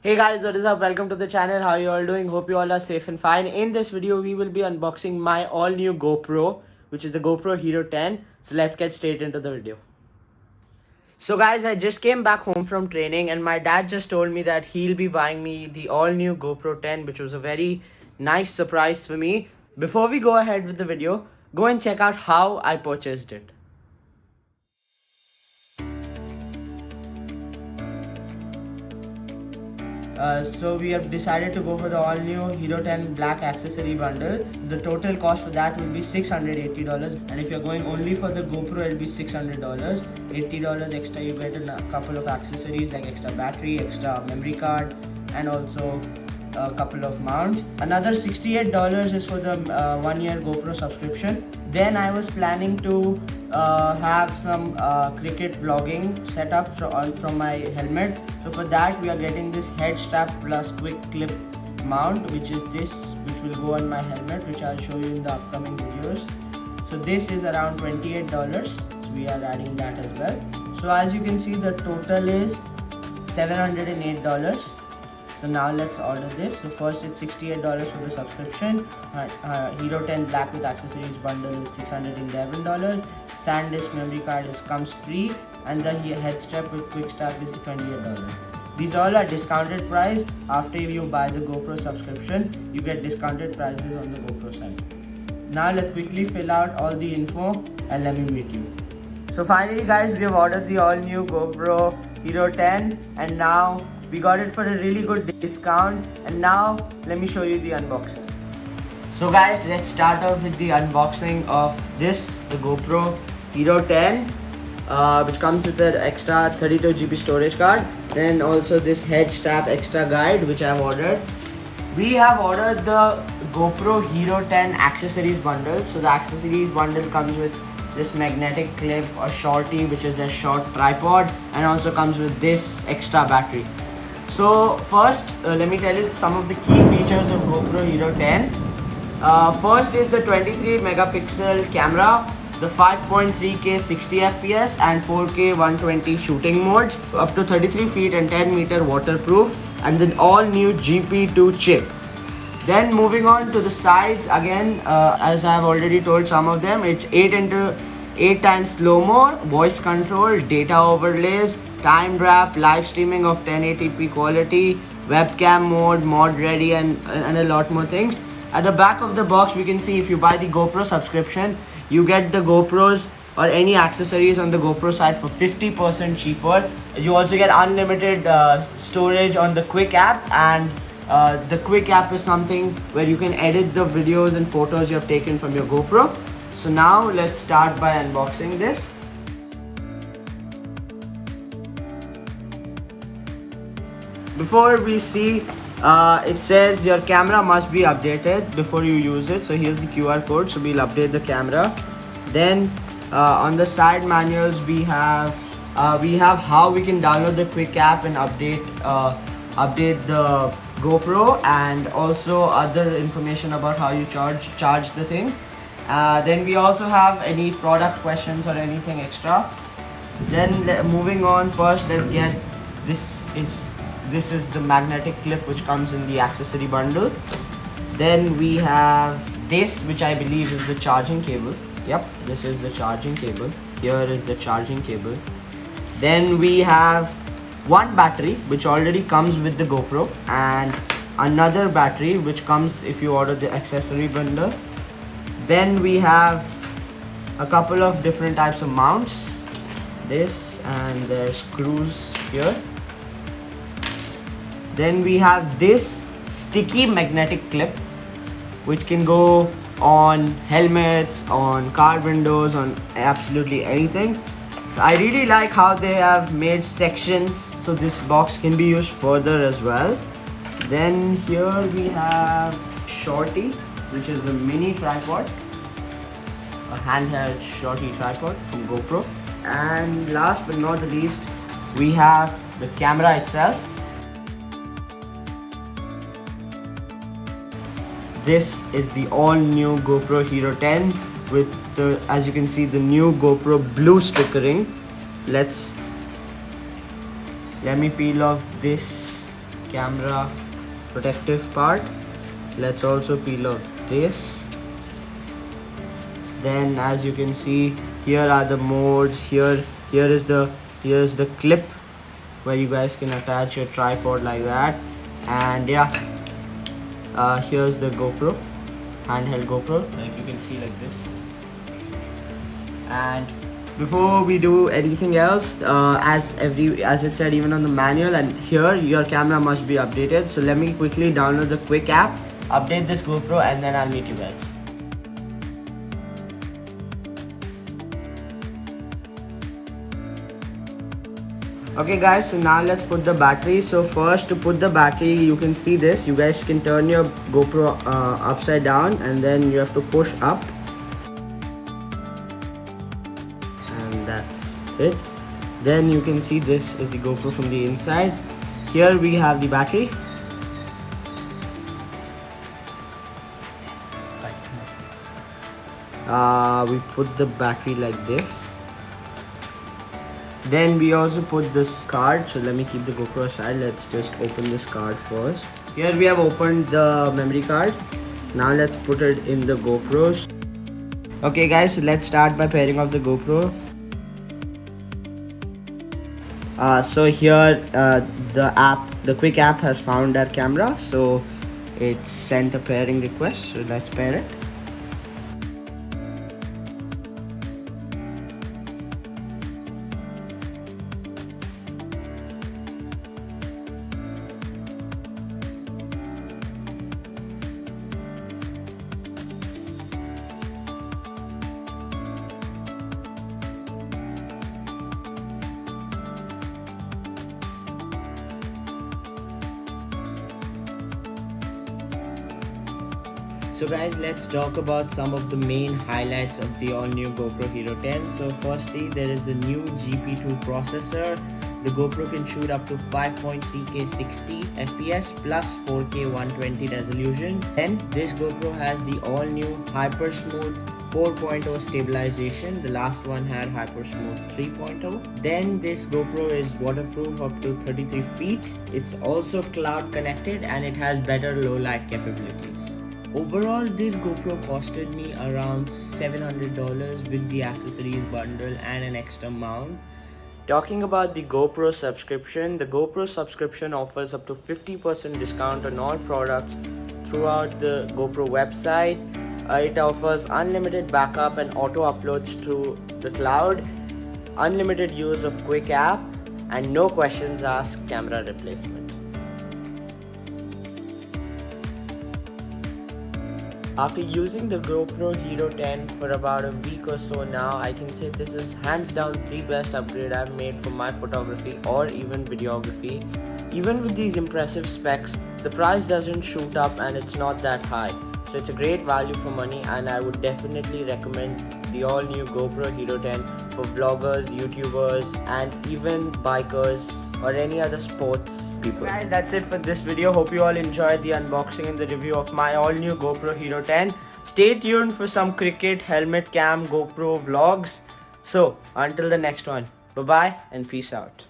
Hey guys, what is up? Welcome to the channel. How you all doing? Hope you all are safe and fine. In this video, we will be unboxing my all new GoPro, which is the GoPro Hero 10. So let's get straight into the video. So guys, I just came back home from training and my dad just told me that he'll be buying me the all new GoPro 10, which was a very nice surprise for me. Before we go ahead with the video, go and check out how I purchased it. So we have decided to go for the all new Hero 10 black accessory bundle. The total cost for that will be $680, and if you're going only for the GoPro, it'll be $600. $80 extra, you get a couple of accessories like extra battery, extra memory card, and also a couple of mounts. Another $68 is for the 1-year GoPro subscription. Then I was planning to have some cricket vlogging set up from my helmet. So for that we are getting this head strap plus quick clip mount, which is this, which will go on my helmet, which I'll show you in the upcoming videos. So this is around $28, so we are adding that as well. So as you can see, the total is $708. So now let's order this. So first it's $68 for the subscription. Hero 10 black with accessories bundle is $611. SanDisk memory card comes free, and the head strap with quick strap is $28. These all are discounted price. After you buy the GoPro subscription, you get discounted prices on the GoPro side. Now let's quickly fill out all the info and let me meet you. So finally guys, we have ordered the all new GoPro Hero 10 and now we got it for a really good discount. And now let me show you the unboxing. So guys, let's start off with the unboxing of this, the GoPro Hero 10, which comes with an extra 32GB storage card. Then also this head strap extra guide, which I have ordered. We have ordered the GoPro Hero 10 accessories bundle. So the accessories bundle comes with this magnetic clip or shorty, which is a short tripod, and also comes with this extra battery. So first, let me tell you some of the key features of GoPro Hero 10. First is the 23 megapixel camera, the 5.3K 60fps and 4K 120 shooting modes, up to 33 feet and 10 meter waterproof, and the all new GP2 chip. Then moving on to the sides, again, as I have already told some of them, it's 8 times slow-mo, voice control, data overlays, time wrap, live streaming of 1080p quality, webcam mode, mod ready, and a lot more things. At the back of the box, we can see if you buy the GoPro subscription, you get the GoPros or any accessories on the GoPro side for 50% cheaper. You also get unlimited storage on the Quick app, and the Quick app is something where you can edit the videos and photos you have taken from your GoPro. So now let's start by unboxing this. Before we see, it says your camera must be updated before you use it. So here's the QR code, so we'll update the camera. Then on the side manuals we have how we can download the Quick app and update the GoPro, and also other information about how you charge the thing. Then we also have any product questions or anything extra. Then moving on, first let's get this is the magnetic clip which comes in the accessory bundle. Then we have this, which I believe is the charging cable. Yep, this is the charging cable. Here is the charging cable. Then we have one battery which already comes with the GoPro, and another battery which comes if you order the accessory bundle. Then we have a couple of different types of mounts, this, and there's screws here. Then we have this sticky magnetic clip which can go on helmets, on car windows, on absolutely anything. So I really like how they have made sections so this box can be used further as well. Then here we have shorty, which is the mini tripod, a handheld shorty tripod from GoPro. And last but not the least, we have the camera itself. This is the all new GoPro Hero 10 with the, as you can see, the new GoPro blue stickering. Let me peel off this camera protective part. Let's also peel off this. Then as you can see, here are the modes. Here's the clip where you guys can attach your tripod like that. And yeah, here's the GoPro, handheld GoPro, like you can see like this. And before we do anything else, as it said even on the manual, and here your camera must be updated. So let me quickly download the Quick app, update this GoPro, and then I'll meet you guys. Okay guys, so now let's put the battery. So first, to put the battery, you can see this, you guys can turn your GoPro upside down, and then you have to push up, and that's it. Then you can see this is the GoPro from the inside. Here we have the battery. We put the battery like this. Then we also put this card. So let me keep the GoPro aside. Let's just open this card first. Here we have opened the memory card. Now let's put it in the GoPros. Okay guys, so let's start by pairing off the GoPro. So here the Quick app has found our camera, so it's sent a pairing request. So let's pair it. So guys, let's talk about some of the main highlights of the all-new GoPro Hero 10. So firstly, there is a new GP2 processor. The GoPro can shoot up to 5.3K 60 FPS plus 4K 120 resolution. Then this GoPro has the all-new HyperSmooth 4.0 stabilization. The last one had HyperSmooth 3.0. Then this GoPro is waterproof up to 33 feet. It's also cloud connected, and it has better low light capabilities. Overall, this GoPro costed me around $700 with the accessories bundle and an extra mount. Talking about the GoPro subscription, the GoPro subscription offers up to 50% discount on all products throughout the GoPro website. It offers unlimited backup and auto uploads to the cloud, unlimited use of Quick app, and no questions asked camera replacement. After using the GoPro Hero 10 for about a week or so now, I can say this is hands down the best upgrade I've made for my photography or even videography. Even with these impressive specs, the price doesn't shoot up and it's not that high. So it's a great value for money, and I would definitely recommend the all new GoPro Hero 10 for vloggers, YouTubers, and even bikers or any other sports people. Guys, that's it for this video. Hope you all enjoyed the unboxing and the review of my all new GoPro Hero 10. Stay tuned for some cricket, helmet cam, GoPro vlogs. So until the next one, bye bye and peace out.